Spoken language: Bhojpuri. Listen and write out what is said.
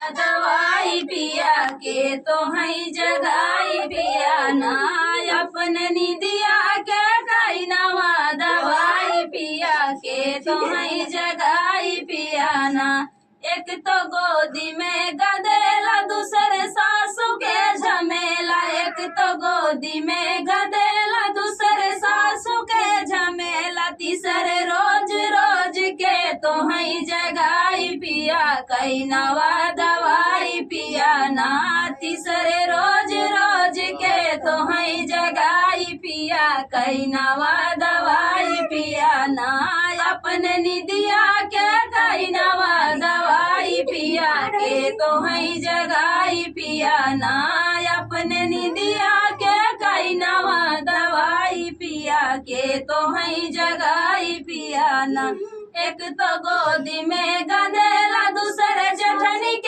दवाई पिया के तो हई जगाई पिया ना अपन निदिया के कई नवा दवाई पिया के तो हई जगाई पिया ना। एक तो गोदी में गदेला दूसरे सासू के झमेला, एक तो गोदी में गदेला दूसरे सासू के झमेला, तीसरे रोज रोज के तो हई जगाई पिया कई नवा दवाई पिया ना। तीसरे रोज रोज के तो हई जगाई पिया कई नवा दवाई पिया ना। अपने निदिया के कई नवा दवाई पिया के तो हई जगाई पिया ना। अपने निदिया के कई नवा दवाई पिया के तो हई जगाई पिया ना। एक तो गोदी में गदेला दूसरे जेठनी के